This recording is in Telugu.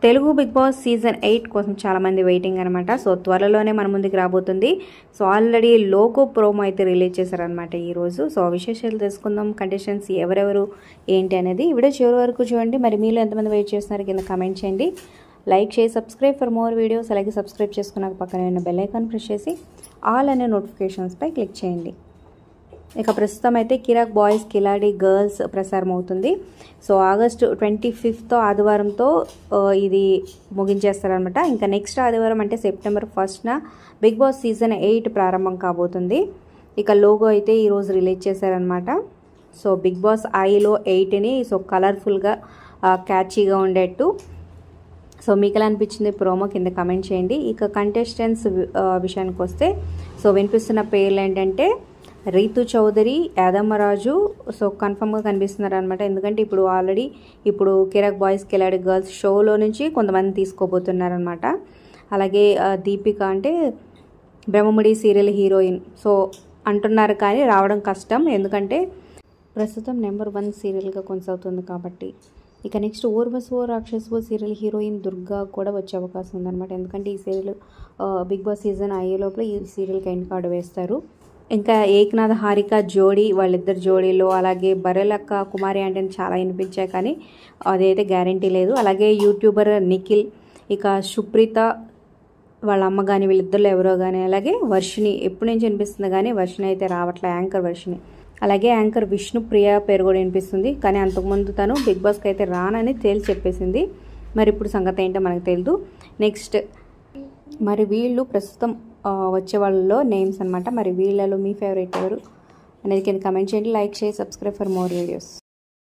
తెలుగు బిగ్ బాస్ సీజన్ 8 కోసం చాలామంది వెయిటింగ్ అనమాట. సో త్వరలోనే మన ముందుకు రాబోతుంది. సో ఆల్రెడీ లోగో ప్రోమో అయితే రిలీజ్ చేశారనమాట ఈరోజు. సో విశేషాలు తెలుసుకుందాం, కంటెస్టెంట్స్ ఎవరెవరు ఏంటి అనేది వీడియో చివరి వరకు చూడండి. మరి మీలో ఎంతమంది వెయిట్ చేస్తున్నారు కింద కమెంట్ చేయండి. లైక్ చేసి సబ్స్క్రైబ్ ఫర్ మోర్ వీడియోస్. అలాగే సబ్స్క్రైబ్ చేసుకున్నాక పక్కన ఉన్న బెల్ ఐకాన్ ప్రెస్ చేసి ఆల్ అనే నోటిఫికేషన్స్పై క్లిక్ చేయండి. ఇక ప్రస్తుతం అయితే కిరాక్ బాయ్స్ కిలాడి గర్ల్స్ ప్రసారం అవుతుంది. సో ఆగస్టు 25th ఆదివారంతో ఇది ముగించేస్తారనమాట. ఇంకా నెక్స్ట్ ఆదివారం అంటే September 1st big boss season 8 ప్రారంభం కాబోతుంది. ఇక లోగో అయితే ఈరోజు రిలీజ్ చేశారనమాట. సో బిగ్ బాస్ ఐలో 8ని సో కలర్ఫుల్గా క్యాచీగా ఉండేట్టు. సో మీకు ఎలా అనిపించింది ప్రోమో కింద కమెంట్ చేయండి. ఇక కంటెస్టెంట్స్ విషయానికి వస్తే సో వినిపిస్తున్న పేర్లు ఏంటంటే రీతు చౌదరి, యాదమ్మరాజు సో కన్ఫర్మ్గా కనిపిస్తున్నారు అనమాట. ఎందుకంటే ఇప్పుడు ఆల్రెడీ కిరాక్ బాయ్స్ కిలాడి గర్ల్స్ షోలో నుంచి కొంతమంది తీసుకోబోతున్నారనమాట. అలాగే దీపిక అంటే బ్రహ్మముడి సీరియల్ హీరోయిన్ సో అంటున్నారు, కానీ రావడం కష్టం. ఎందుకంటే ప్రస్తుతం నెంబర్ 1 సీరియల్గా కొనసాగుతుంది కాబట్టి. ఇక నెక్స్ట్ ఓర్వశో రాక్షసో సీరియల్ హీరోయిన్ దుర్గా కూడా వచ్చే అవకాశం ఉందన్నమాట. ఎందుకంటే ఈ సీరియల్ బిగ్ బాస్ సీజన్ అయ్యే లోపల ఈ సీరియల్కి ఎండ్ కార్డు వేస్తారు. ఇంకా ఏక్నాథ్ హారిక జోడీ, వాళ్ళిద్దరు జోడీలో, అలాగే బరెలక్క కుమారి అంటే చాలా వినిపించాయి, కానీ అదైతే గ్యారంటీ లేదు. అలాగే యూట్యూబర్ నిఖిల్, ఇక సుప్రీత వాళ్ళ అమ్మ కానీ వీళ్ళిద్దరిలో ఎవరో కానీ, అలాగే వర్షిని ఎప్పటి నుంచి వినిపిస్తుంది కానీ వర్షిని అయితే రావట్లే, యాంకర్ వర్షిని. అలాగే యాంకర్ విష్ణుప్రియ పేరు కూడా వినిపిస్తుంది, కానీ అంతకుముందు తను బిగ్ బాస్కి అయితే రానని తేల్చి చెప్పేసింది. మరి ఇప్పుడు సంగతి ఏంటో మనకు తెలియదు. నెక్స్ట్ మరి వీళ్ళు ప్రస్తుతం వచ్చే వాళ్ళలో నేమ్స్ అనమాట. మరి వీళ్ళలో మీ ఫేవరెట్ ఎవరు అనేది కింద కమెంట్ చేయండి. లైక్ చేసి సబ్స్క్రైబ్ ఫర్ మోర్ వీడియోస్.